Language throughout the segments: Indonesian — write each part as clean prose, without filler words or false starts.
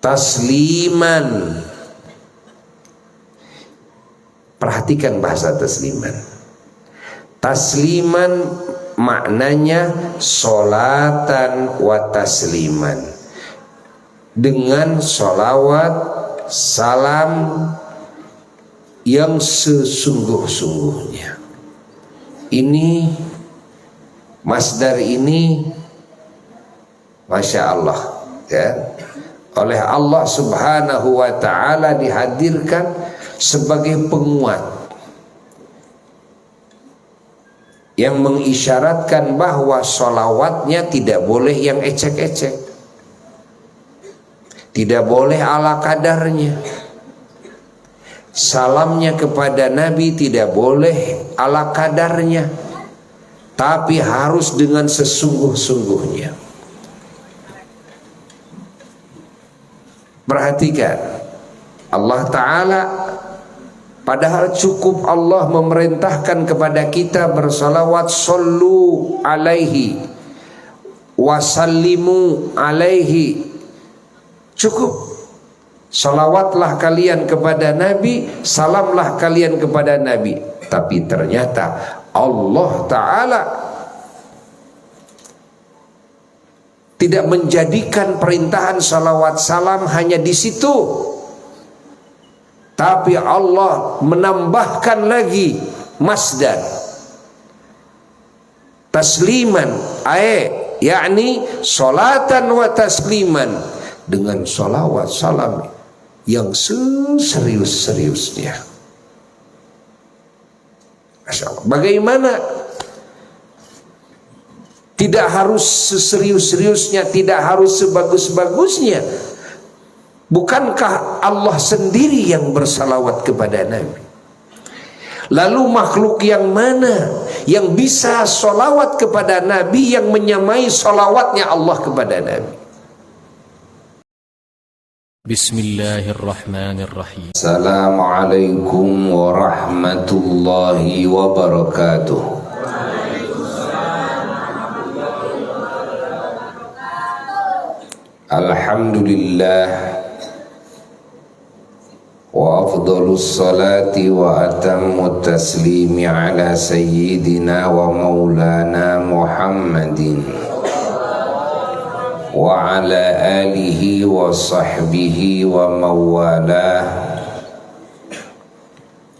tasliman. Perhatikan bahasa tasliman. Tasliman maknanya solatan wa tasliman, dengan solawat salam yang sesungguh-sungguhnya. Ini masdar ini Masya Allah ya, oleh Allah subhanahu wa ta'ala dihadirkan sebagai penguat yang mengisyaratkan bahwa sholawatnya tidak boleh yang ecek-ecek, tidak boleh ala kadarnya. Salamnya kepada Nabi tidak boleh ala kadarnya, tapi harus dengan sesungguh-sungguhnya. Perhatikan, Allah Ta'ala padahal cukup Allah memerintahkan kepada kita bersalawat, sallu alaihi wasallimu alaihi, cukup. Salawatlah kalian kepada Nabi, salamlah kalian kepada Nabi. Tapi ternyata Allah Ta'ala tidak menjadikan perintahan salawat salam hanya di situ, tapi Allah menambahkan lagi masdar tasliman, yakni salatan wa tasliman, dengan salawat salam yang serius-seriusnya. Masya Allah. Bagaimana? Tidak harus seserius-seriusnya, tidak harus sebagus-bagusnya. Bukankah Allah sendiri yang bersalawat kepada Nabi? Lalu makhluk yang mana yang bisa salawat kepada Nabi yang menyamai salawatnya Allah kepada Nabi? Bismillahirrahmanirrahim. Assalamualaikum warahmatullahi wabarakatuh. Alhamdulillah wa afdalus salati wa atammut taslimi ala sayyidina wa maulana Muhammadin wa ala alihi wa sahbihi wa mawalah,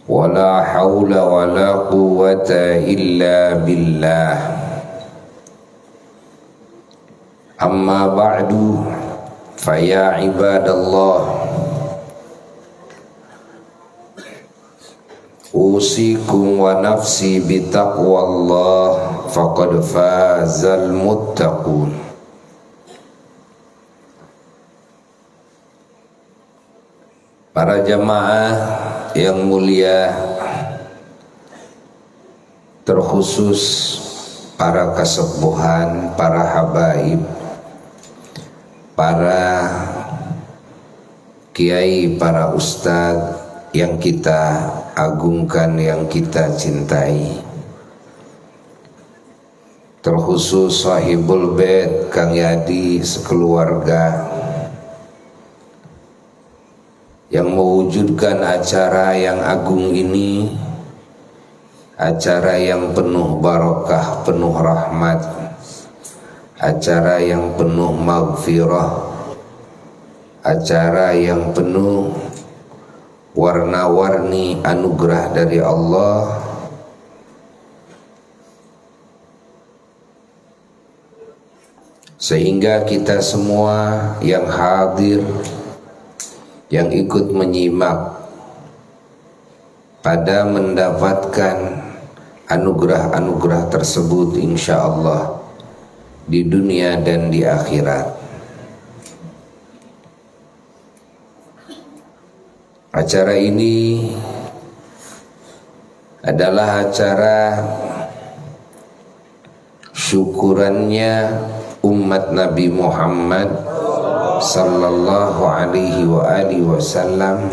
wa la hawla wa la quwwata illa billah. Amma ba'du, faya ibadallah, usikum wa nafsi bitaqwallah, faqad fazal muttaqun. Para jamaah yang mulia, terkhusus para kesepuhan, para habaib, para kiai, para ustadz yang kita agungkan, yang kita cintai, terkhusus sahibul bait Kang Yadi sekeluarga yang mewujudkan acara yang agung ini, acara yang penuh barakah, penuh rahmat, acara yang penuh maghfirah, acara yang penuh warna-warni anugerah dari Allah. Sehingga kita semua yang hadir, yang ikut menyimak, pada mendapatkan anugerah-anugerah tersebut insya Allah di dunia dan di akhirat. Acara ini adalah acara syukurannya umat Nabi Muhammad sallallahu alaihi wa alihi wasallam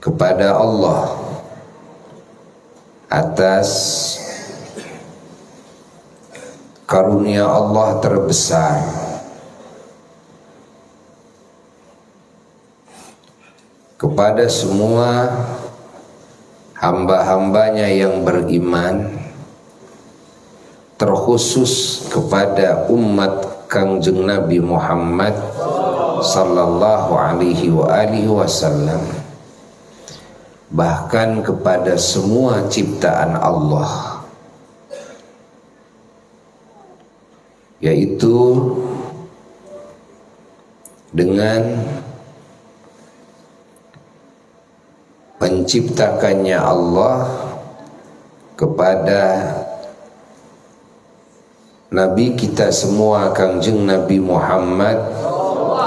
kepada Allah atas karunia Allah terbesar, kepada semua hamba-hambanya yang beriman, terkhusus kepada umat Kangjeng Nabi Muhammad sallallahu alaihi wasallam, bahkan kepada semua ciptaan Allah, yaitu dengan menciptakannya Allah kepada Nabi kita semua Kangjeng Nabi Muhammad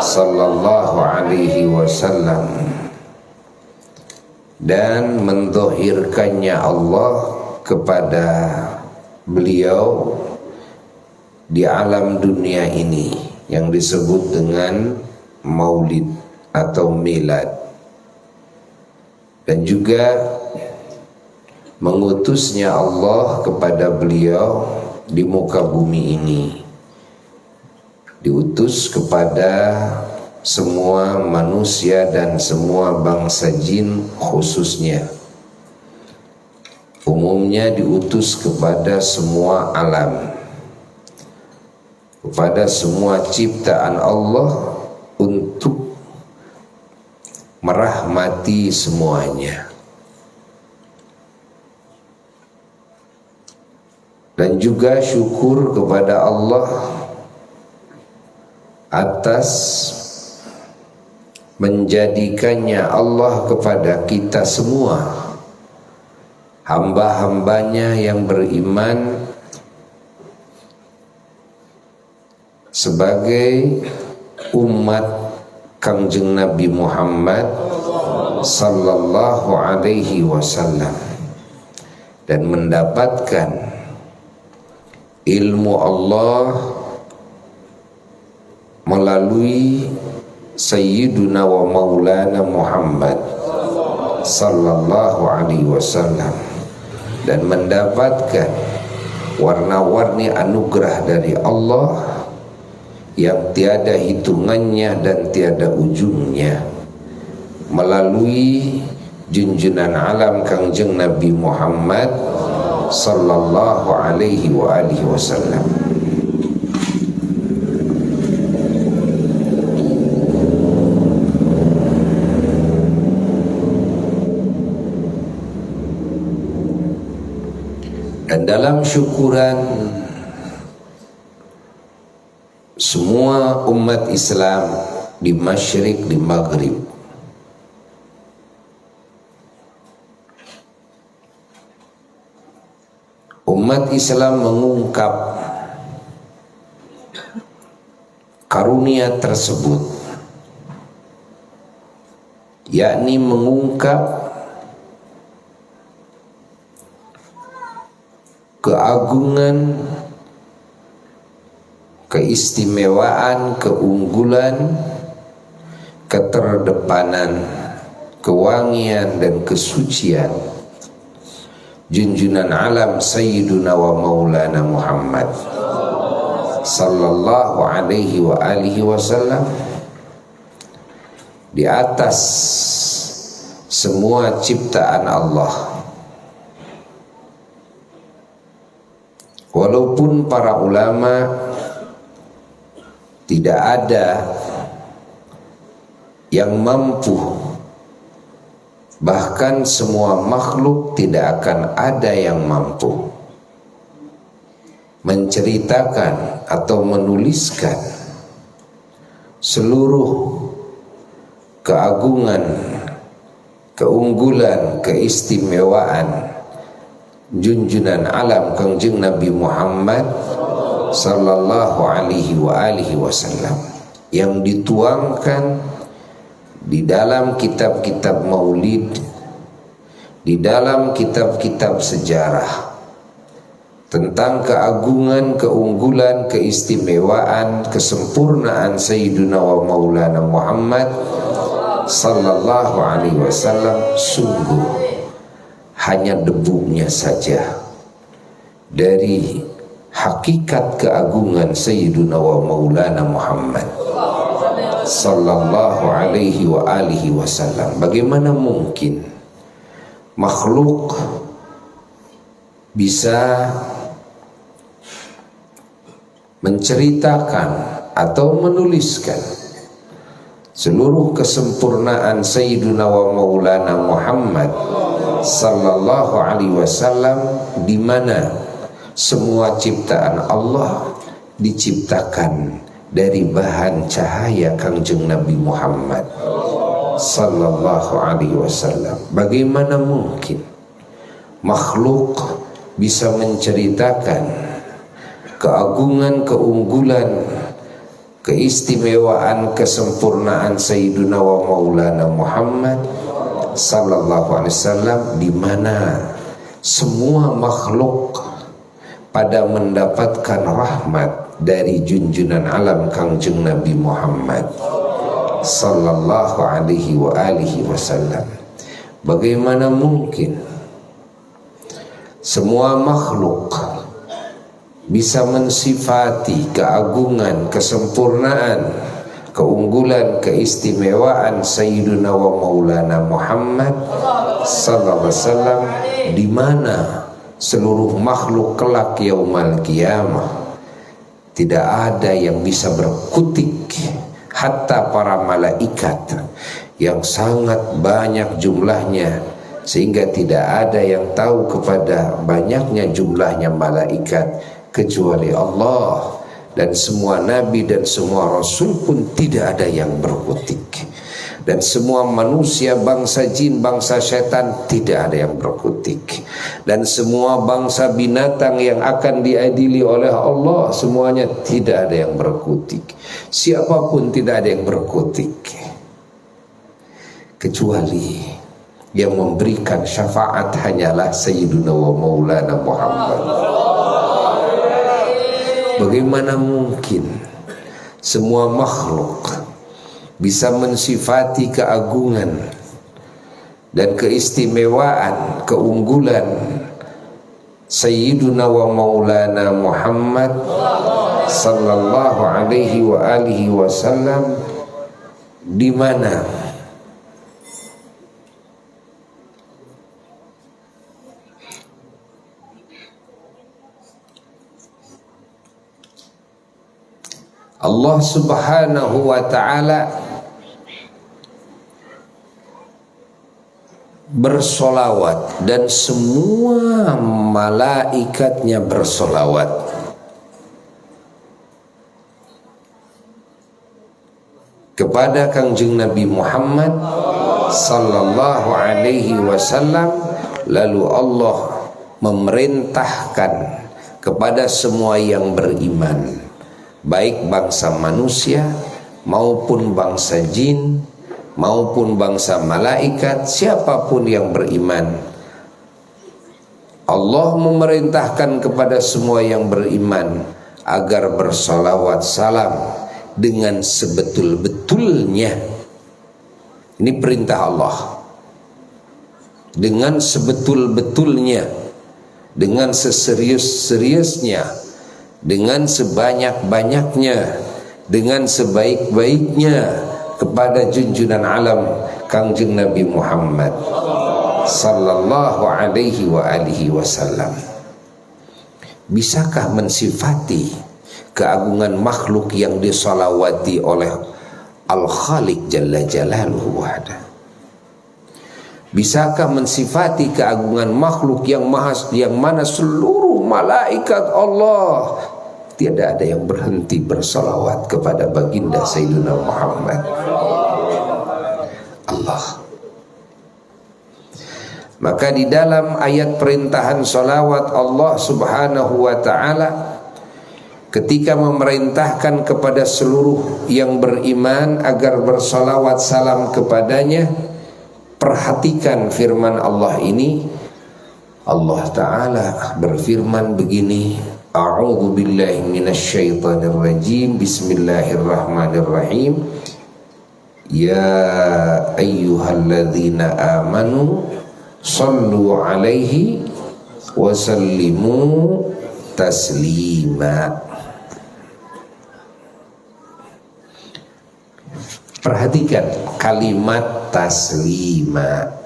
sallallahu alaihi wasallam, dan mendhahirkannya Allah kepada beliau di alam dunia ini yang disebut dengan maulid atau milad, dan juga mengutusnya Allah kepada beliau di muka bumi ini, diutus kepada semua manusia dan semua bangsa jin khususnya. Umumnya diutus kepada semua alam, kepada semua ciptaan Allah untuk merahmati semuanya. Dan juga syukur kepada Allah atas menjadikannya Allah kepada kita semua hamba-hambanya yang beriman sebagai umat Kangjeng Nabi Muhammad sallallahu alaihi wasallam, dan mendapatkan ilmu Allah melalui Sayyiduna wa Maulana Muhammad sallallahu alaihi wasallam, dan mendapatkan warna-warni anugerah dari Allah yang tiada hitungannya dan tiada ujungnya melalui junjungan alam Kangjeng Nabi Muhammad sallallahu alaihi wasallam. Dan dalam syukuran semua umat Islam di Masyriq, di Maghrib, umat Islam mengungkap karunia tersebut, yakni mengungkap keagungan, keistimewaan, keunggulan, keterdepanan, kewangian dan kesucian junjungan alam Sayyiduna wa Maulana Muhammad sallallahu alaihi wasallam di atas semua ciptaan Allah. Walaupun para ulama tidak ada yang mampu, bahkan semua makhluk tidak akan ada yang mampu menceritakan atau menuliskan seluruh keagungan, keunggulan, keistimewaan junjungan alam Kangjeng Nabi Muhammad sallallahu alaihi wasallam yang dituangkan di dalam kitab-kitab maulid, di dalam kitab-kitab sejarah tentang keagungan, keunggulan, keistimewaan, kesempurnaan Sayyiduna wa Maulana Muhammad sallallahu alaihi wasallam. Sungguh hanya debunya saja dari hakikat keagungan Sayyiduna wa Maulana Muhammad sallallahu alaihi wa alihi wasallam. Bagaimana mungkin makhluk bisa menceritakan atau menuliskan seluruh kesempurnaan Sayyiduna wa Maulana Muhammad sallallahu alaihi wasallam, di mana semua ciptaan Allah diciptakan dari bahan cahaya Kangjeng Nabi Muhammad sallallahu alaihi wasallam. Bagaimana mungkin makhluk bisa menceritakan keagungan, keunggulan, keistimewaan, kesempurnaan Sayyiduna wa Maulana Muhammad sallallahu alaihi wasallam, di mana semua makhluk pada mendapatkan rahmat dari junjunan alam Kangjeng Nabi Muhammad sallallahu alaihi wa alihi wasallam. Bagaimana mungkin semua makhluk bisa mensifati keagungan, kesempurnaan, keunggulan, keistimewaan Sayyiduna wa Maulana Muhammad sallallahu alaihi wasallam, di mana seluruh makhluk kelak yaumal qiyamah tidak ada yang bisa berkutik, hatta para malaikat yang sangat banyak jumlahnya, sehingga tidak ada yang tahu kepada banyaknya jumlahnya malaikat kecuali Allah, dan semua nabi dan semua rasul pun tidak ada yang berkutik, dan semua manusia, bangsa jin, bangsa setan tidak ada yang berkutik, dan semua bangsa binatang yang akan diadili oleh Allah semuanya tidak ada yang berkutik. Siapapun tidak ada yang berkutik, kecuali yang memberikan syafaat hanyalah Sayyiduna wa Maulana Muhammad. Bagaimana mungkin semua makhluk bisa mensifati keagungan dan keistimewaan, keunggulan Sayyiduna wa Maulana Muhammad sallallahu alaihi wa alihi wasallam, di mana Allah subhanahu wa ta'ala bersolawat dan semua malaikatnya bersolawat kepada Kangjeng Nabi Muhammad sallallahu alaihi wasallam. Lalu Allah memerintahkan kepada semua yang beriman, baik bangsa manusia maupun bangsa jin maupun bangsa malaikat, siapapun yang beriman, Allah memerintahkan kepada semua yang beriman agar bersolawat salam dengan sebetul-betulnya. Ini perintah Allah. Dengan sebetul-betulnya, dengan seserius-seriusnya, dengan sebanyak-banyaknya, dengan sebaik-baiknya kepada junjunan alam Kangjeng Nabi Muhammad sallallahu alaihi wa alihi wasallam. Bisakah mensifati keagungan makhluk yang disolawati oleh Al-Khaliq Jalla Jalaluhu wahda? Bisakah mensifati keagungan makhluk yang mana seluruh malaikat Allah tidak ada yang berhenti bersalawat kepada baginda Sayyidina Muhammad? Allah. Maka di dalam ayat perintahan salawat Allah subhanahu wa ta'ala ketika memerintahkan kepada seluruh yang beriman agar bersalawat salam kepadanya, perhatikan firman Allah ini. Allah Ta'ala berfirman begini, A'udzu billahi minasyaitonir rajim, Bismillahirrahmanirrahim. Ya ayyuhalladzina amanu sallu alaihi wa sallimu taslima. Perhatikan kalimat taslima.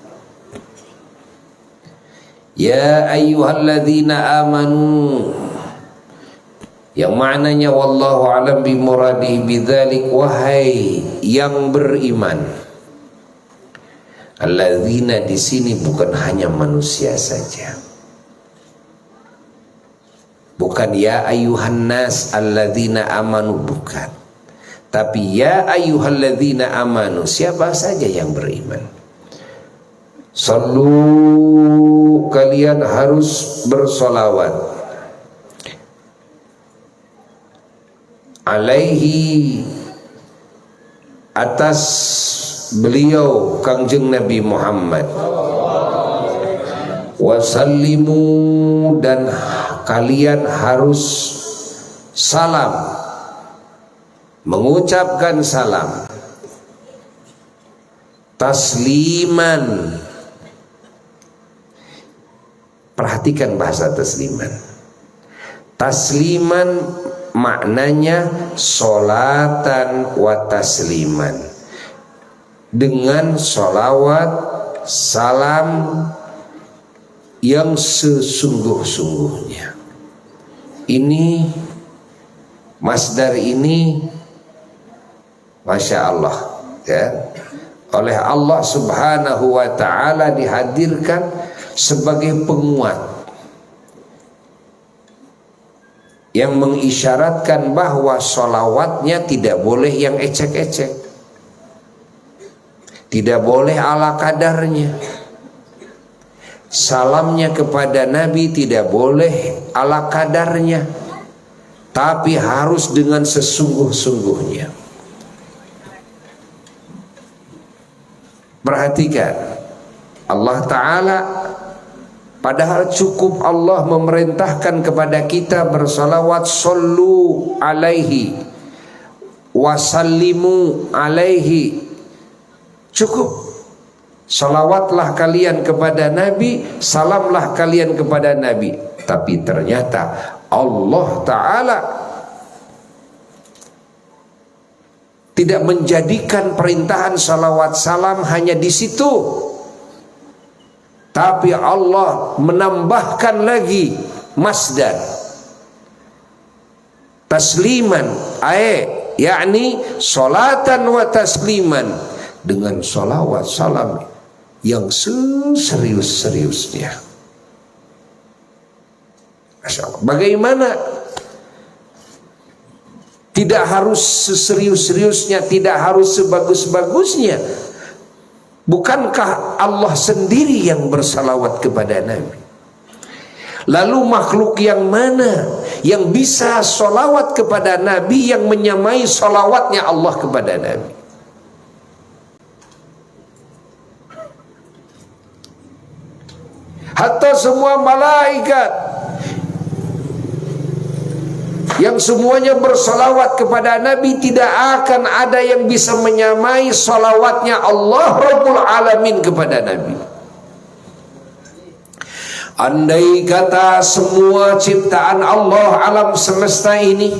Ya ayyuhalladzina amanu, yang maknanya wallahu alam bimuradihi bidzalik, wahai yang beriman. Alladzina di sini bukan hanya manusia saja. Bukan ya ayyuhan nas alladzina amanu, bukan. Tapi ya ayyuhalladzina amanu, siapa saja yang beriman. Sallu, kalian harus bersolawat alaihi, atas beliau Kangjeng Nabi Muhammad. Wasallimu, dan kalian harus salam, mengucapkan salam. Tasliman, perhatikan bahasa tasliman. Tasliman maknanya solatan wa tasliman, dengan solawat salam yang sesungguh-sungguhnya. Ini masdar ini Masya Allah ya, oleh Allah subhanahu wa ta'ala dihadirkan sebagai penguat yang mengisyaratkan bahwa sholawatnya tidak boleh yang ecek-ecek, tidak boleh ala kadarnya. Salamnya kepada Nabi tidak boleh ala kadarnya, tapi harus dengan sesungguh-sungguhnya. Perhatikan, Allah Ta'ala, padahal cukup Allah memerintahkan kepada kita bersalawat, sallu alaihi wasallimu alaihi, cukup. Salawatlah kalian kepada Nabi, salamlah kalian kepada Nabi. Tapi ternyata Allah Ta'ala tidak menjadikan perintahan salawat salam hanya di situ, tapi Allah menambahkan lagi masdar tasliman, yakni solatan wa tasliman, dengan salawat salam yang serius-seriusnya. Masya Allah. Bagaimana? Tidak harus seserius-seriusnya, tidak harus sebagus-bagusnya. Bukankah Allah sendiri yang bersalawat kepada Nabi? Lalu makhluk yang mana yang bisa salawat kepada Nabi yang menyamai salawatnya Allah kepada Nabi? Hatta semua malaikat yang semuanya bersalawat kepada Nabi, tidak akan ada yang bisa menyamai salawatnya Allah Rabbul Alamin kepada Nabi. Andai kata semua ciptaan Allah alam semesta ini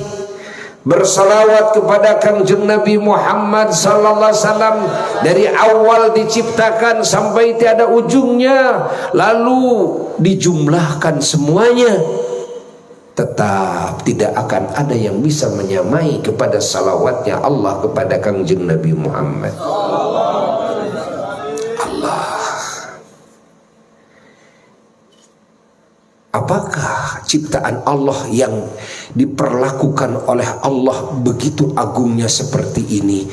bersalawat kepada Kangjeng Nabi Muhammad sallallahu alaihi wasallam dari awal diciptakan sampai tiada ujungnya, lalu dijumlahkan semuanya, tetap tidak akan ada yang bisa menyamai kepada salawatnya Allah kepada Kangjeng Nabi Muhammad. Allah, apakah ciptaan Allah yang diperlakukan oleh Allah begitu agungnya seperti ini?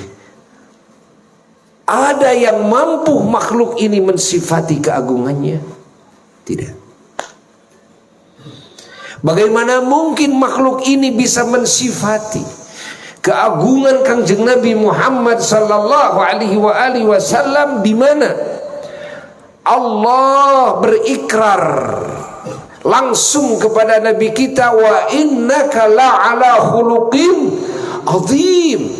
Ada yang mampu makhluk ini mensifati keagungannya? Tidak. Bagaimana mungkin makhluk ini bisa mensifati keagungan Kangjeng Nabi Muhammad sallallahu alaihi wasallam, di mana Allah berikrar langsung kepada Nabi kita, wa innaka la'ala khuluqin azim,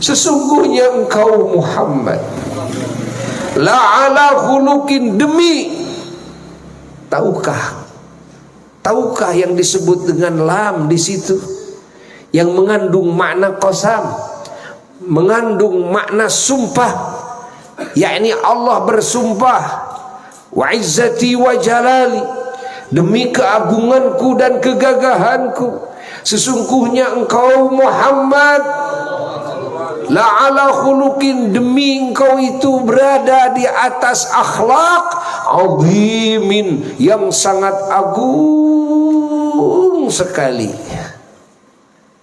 sesungguhnya engkau Muhammad la'ala khuluqin, demi, tahukah yang disebut dengan lam di situ yang mengandung makna qasam? mengandung makna sumpah, yakni Allah bersumpah, wa izzati wa jalali, demi keagunganku dan kegagahanku, sesungguhnya engkau Muhammad la'ala khuluqin, demi engkau itu berada di atas akhlak azimin, yang sangat agung sekali.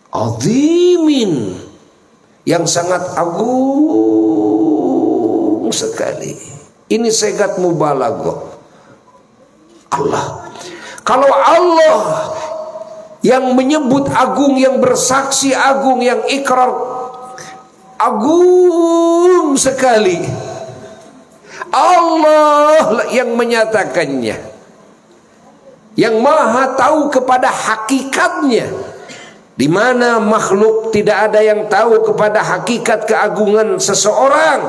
Azimin, yang sangat agung sekali. Ini segat mubalaghah. Allah, kalau Allah yang menyebut agung, yang bersaksi agung, yang ikrar agung sekali, Allah yang menyatakannya, yang maha tahu kepada hakikatnya, di mana makhluk tidak ada yang tahu kepada hakikat keagungan seseorang,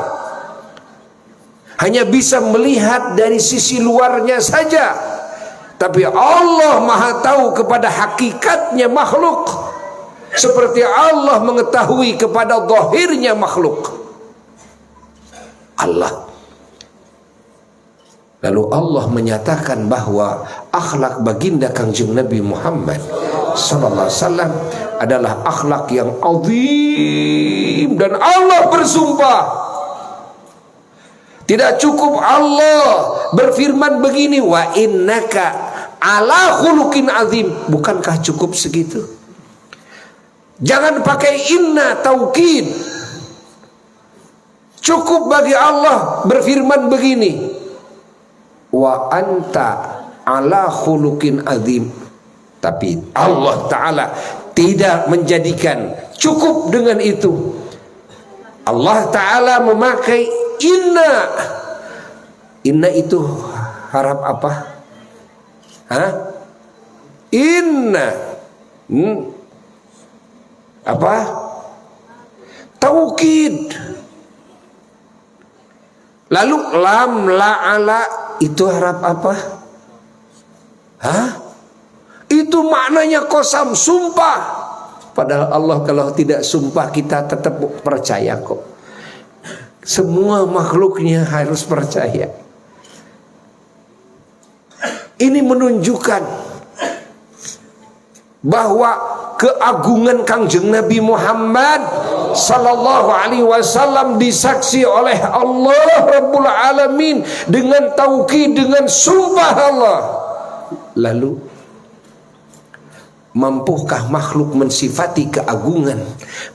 hanya bisa melihat dari sisi luarnya saja. Tapi Allah maha tahu kepada hakikatnya makhluk, seperti Allah mengetahui kepada zahirnya makhluk. Allah. Lalu Allah menyatakan bahwa akhlak baginda Kangjeng Nabi Muhammad sallallahu alaihi wasallam adalah akhlak yang azim, dan Allah bersumpah. Tidak cukup Allah berfirman begini, wa innaka ala khuluqin azim, bukankah cukup segitu? Jangan pakai inna taukid. Cukup bagi Allah berfirman begini, wa anta ala khuluqin azim. Tapi Allah Ta'ala tidak menjadikan cukup dengan itu. Allah Ta'ala memakai inna. Inna itu harap apa? Hah? Inna apa? Taukid. Lalu lam la'ala itu harap apa? Hah? Itu maknanya qasam, sumpah. Padahal Allah kalau tidak sumpah kita tetap percaya kok. Semua makhluknya harus percaya. Ini menunjukkan bahwa keagungan Kangjeng Nabi Muhammad sallallahu alaihi wasallam disaksi oleh Allah Rabbul Alamin dengan taukid, dengan sumpah Allah. Lalu mampukah makhluk mensifati keagungan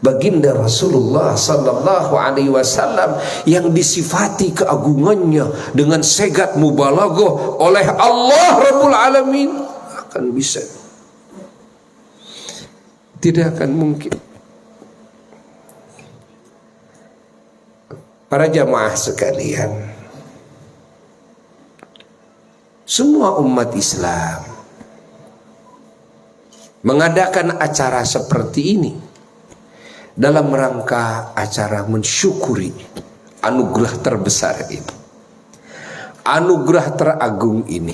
baginda Rasulullah sallallahu alaihi wasallam yang disifati keagungannya dengan segat mubalaghah oleh Allah Rabbul Alamin? Akan bisa? Tidak akan mungkin. Para jamaah sekalian, semua umat Islam mengadakan acara seperti ini dalam rangka acara mensyukuri anugerah terbesar ini, anugerah teragung ini.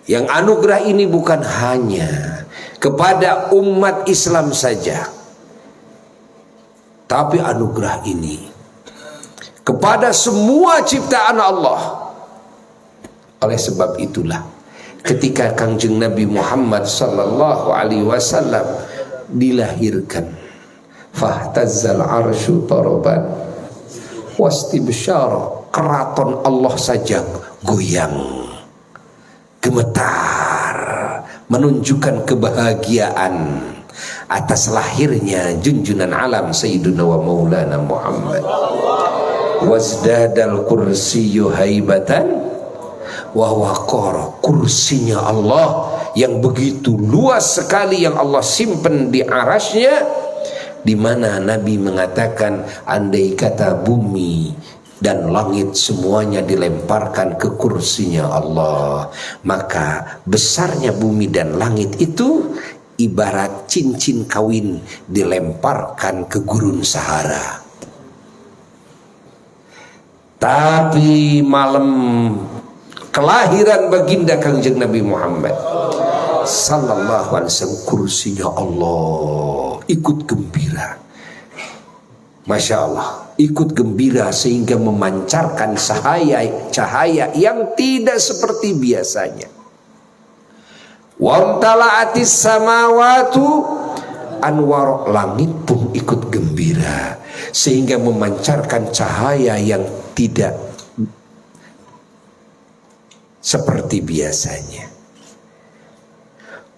Yang anugerah ini bukan hanya kepada umat Islam saja, tapi anugerah ini kepada semua ciptaan Allah. Oleh sebab itulah ketika Kangjeng Nabi Muhammad sallallahu alaihi wasallam dilahirkan, fahtazzal arsyu taraban wastibsyara, keraton Allah saja goyang, gemetar, menunjukkan kebahagiaan atas lahirnya junjunan alam Sayyiduna wa Maulana Muhammad. Wasdadal kursiyyu haibatan wa waqara, kursinya Allah yang begitu luas sekali yang Allah simpan di arasnya, di mana Nabi mengatakan andai kata bumi dan langit semuanya dilemparkan ke kursinya Allah, maka besarnya bumi dan langit itu ibarat cincin kawin dilemparkan ke gurun Sahara. Tapi malam kelahiran baginda Kangjeng Nabi Muhammad sallallahu alaihi wasallam, kursinya Allah ikut gembira. Masya Allah, ikut gembira sehingga memancarkan cahaya yang tidak seperti biasanya. Wamtala'atis samawatu anwar, langit pun ikut gembira sehingga memancarkan cahaya yang tidak seperti biasanya.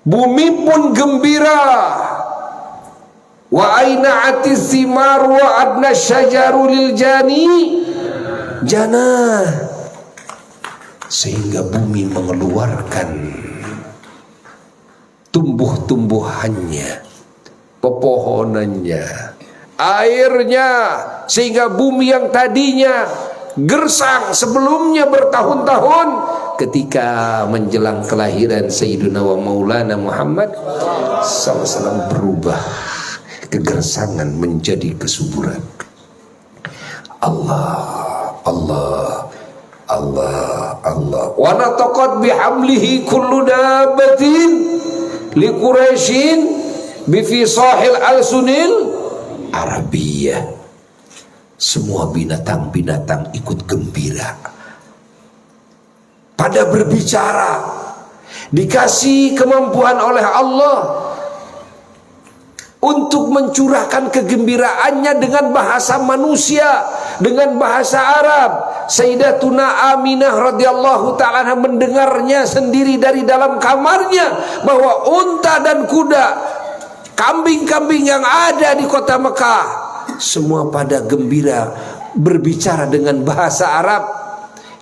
Bumi pun gembira. Wa aina atis thimar wa adna syajaru lil jana, sehingga bumi mengeluarkan tumbuh-tumbuhannya, pepohonannya, airnya, sehingga bumi yang tadinya gersang sebelumnya bertahun-tahun, ketika menjelang kelahiran Sayyiduna wa Maulana Muhammad SAW berubah kegersangan menjadi kesuburan. Allah, Allah, Allah, Allah. Wa nataqat bihamlihi kullu dabatin li Quraisyin bi fisahil al-sunil Arabiyah. Semua binatang-binatang ikut gembira pada berbicara, dikasih kemampuan oleh Allah untuk mencurahkan kegembiraannya dengan bahasa manusia, dengan bahasa Arab. Sayyidatuna Aminah radhiyallahu ta'ala mendengarnya sendiri dari dalam kamarnya bahwa unta dan kuda, kambing-kambing yang ada di kota Mekah semua pada gembira berbicara dengan bahasa Arab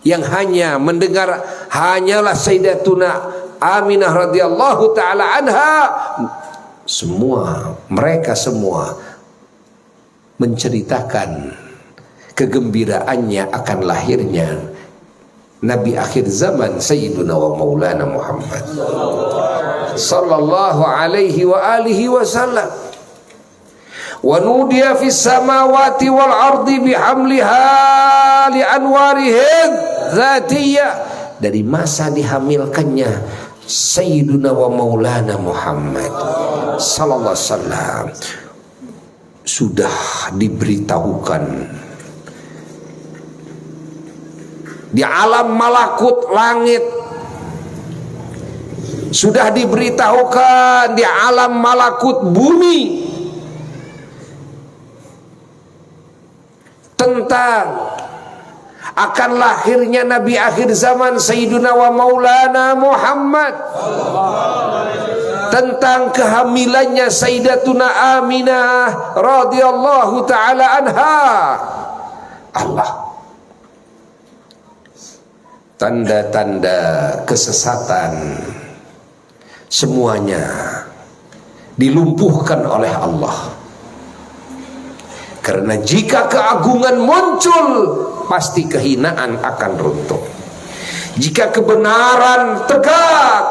yang hanya mendengar hanyalah Sayyidatuna Aminah radhiyallahu ta'ala anha. Mereka semua menceritakan kegembiraannya akan lahirnya Nabi akhir zaman Sayyiduna wa Maulana Muhammad sallallahu alaihi wa alihi wasallam. Wa nudiya fis samawati wal ardi bihamliha li anwarihin dzatiyah, dari masa dihamilkannya Sayyiduna wa Maulana Muhammad sallallahu alaihi wasallam sudah diberitahukan di alam malakut langit, sudah diberitahukan di alam malakut bumi tentang akan lahirnya Nabi akhir zaman Sayyiduna wa Maulana Muhammad, tentang kehamilannya Sayyidatuna Aminah radhiyallahu ta'ala anha. Allah, tanda-tanda kesesatan semuanya dilumpuhkan oleh Allah. Karena jika keagungan muncul, pasti kehinaan akan runtuh. Jika kebenaran tegak,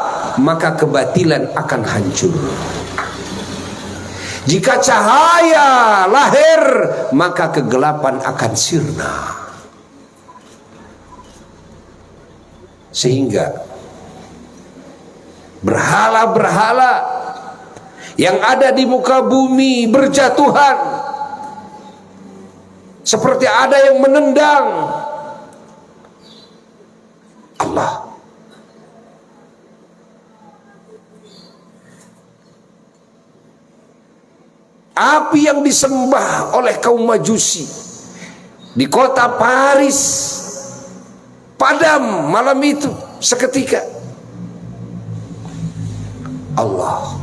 maka kebatilan akan hancur. Jika cahaya lahir, maka kegelapan akan sirna. Sehingga berhala-berhala yang ada di muka bumi berjatuhan, seperti ada yang menendang Allah. Api yang disembah oleh kaum Majusi di kota Paris padam malam itu seketika. Allah,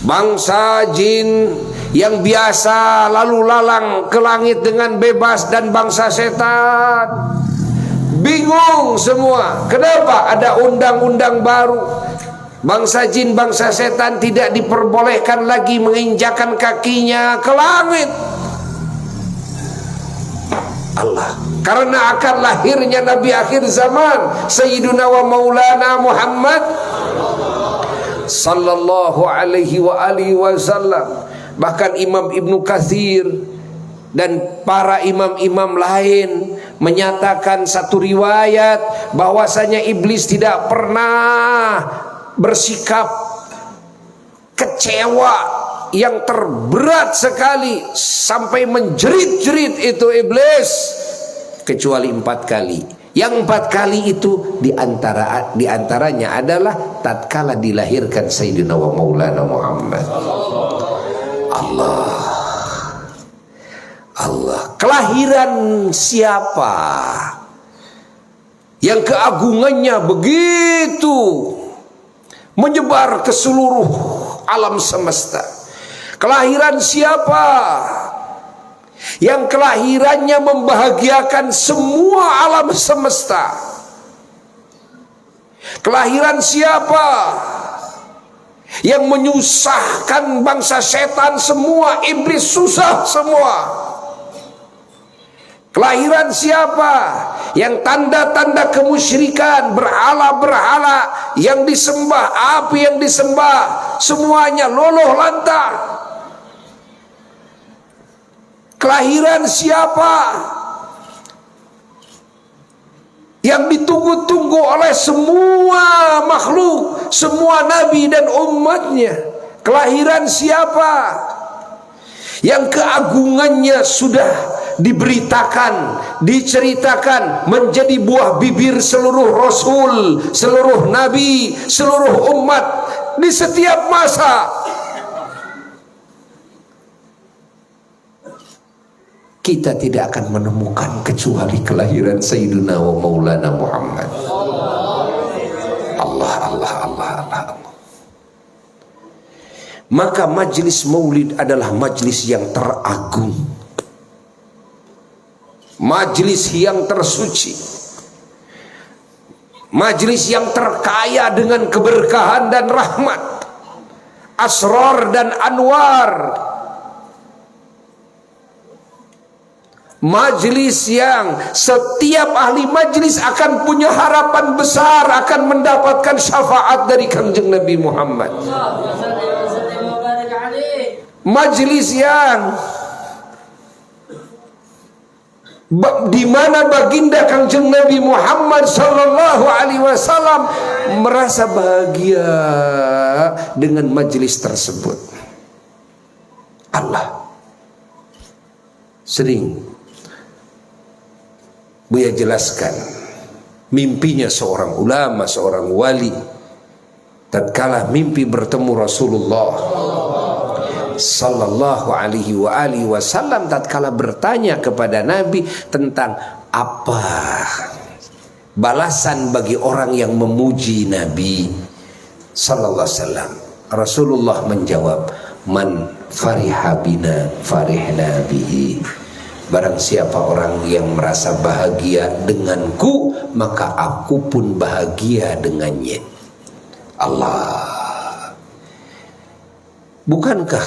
bangsa jin yang biasa lalu lalang ke langit dengan bebas dan bangsa setan bingung semua. Kenapa ada undang-undang baru? Bangsa jin, bangsa setan tidak diperbolehkan lagi menginjakkan kakinya ke langit. Allah, karena akan lahirnya Nabi akhir zaman Sayyiduna wa Maulana Muhammad sallallahu alaihi wa alihi wasallam. Bahkan Imam Ibnu Katsir dan para imam-imam lain menyatakan satu riwayat bahwasanya iblis tidak pernah bersikap kecewa yang terberat sekali sampai menjerit-jerit itu iblis, kecuali 4 kali. Yang 4 kali itu diantaranya adalah tatkala dilahirkan Sayyidina wa Maulana Muhammad. Allah. Kelahiran siapa yang keagungannya begitu menyebar ke seluruh alam semesta? Kelahiran siapa yang kelahirannya membahagiakan semua alam semesta? Kelahiran siapa yang menyusahkan bangsa setan semua, iblis susah semua? Kelahiran siapa yang tanda-tanda kemusyrikan, berhala-berhala yang disembah, api yang disembah, semuanya luluh lantang? Kelahiran siapa yang ditunggu-tunggu oleh semua makhluk, semua nabi dan umatnya? Kelahiran siapa yang keagungannya sudah diberitakan, diceritakan, menjadi buah bibir seluruh rasul, seluruh nabi, seluruh umat di setiap masa? Kita tidak akan menemukan kecuali kelahiran Sayyidina wa Maulana Muhammad. Allah. Maka majlis maulid adalah majlis yang teragung, majlis yang tersuci, majlis yang terkaya dengan keberkahan dan rahmat, asrar dan anwar, majlis yang setiap ahli majlis akan punya harapan besar akan mendapatkan syafaat dari Kanjeng Nabi Muhammad. Majlis yang di mana baginda Kanjeng Nabi Muhammad sallallahu alaihi wasallam merasa bahagia dengan majlis tersebut. Allah sering Buya jelaskan mimpinya seorang ulama, seorang wali, tatkala mimpi bertemu Rasulullah sallallahu alaihi wasallam, tatkala bertanya kepada Nabi tentang apa balasan bagi orang yang memuji Nabi sallallahu alaihi wasallam. Rasulullah menjawab, man fariha bina farihna bihi. Barang siapa orang yang merasa bahagia denganku, maka aku pun bahagia dengannya. Allah. Bukankah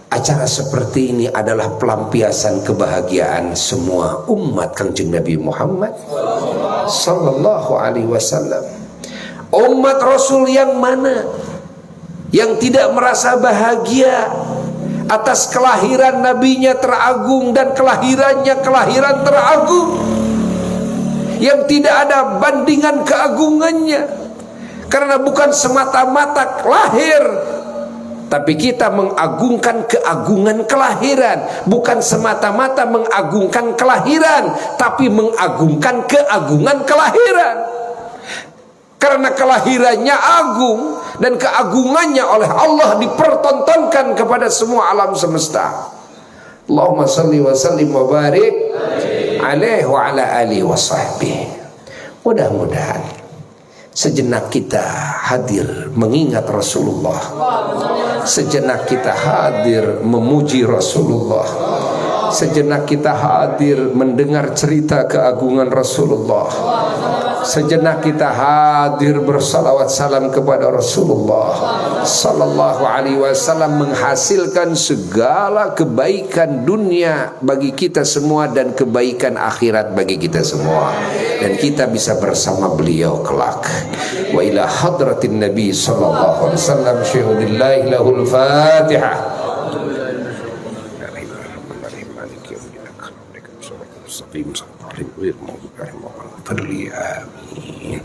acara seperti ini adalah pelampiasan kebahagiaan semua umat Kanjeng Nabi Muhammad sallallahu alaihi wasallam? Umat Rasul yang mana yang tidak merasa bahagia atas kelahiran nabinya teragung dan kelahirannya kelahiran teragung yang tidak ada bandingan keagungannya? Karena bukan semata-mata lahir, tapi kita mengagungkan keagungan kelahiran. Bukan semata-mata mengagungkan kelahiran, tapi mengagungkan keagungan kelahiran. Karena kelahirannya agung dan keagungannya oleh Allah dipertontonkan kepada semua alam semesta. Allahumma salli wa sallim wa barik alaihi wa ala alihi wa sahbihi. Mudah-mudahan sejenak kita hadir mengingat Rasulullah, sejenak kita hadir memuji Rasulullah, sejenak kita hadir mendengar cerita keagungan Rasulullah, sejenak kita hadir bersalawat salam kepada Rasulullah sallallahu alaihi wasallam, menghasilkan segala kebaikan dunia bagi kita semua dan kebaikan akhirat bagi kita semua, dan kita bisa bersama beliau kelak. Wa ila hadratin Nabi sallallahu alaihi wasallam syuhudillahi lahul Fatihah. Amin.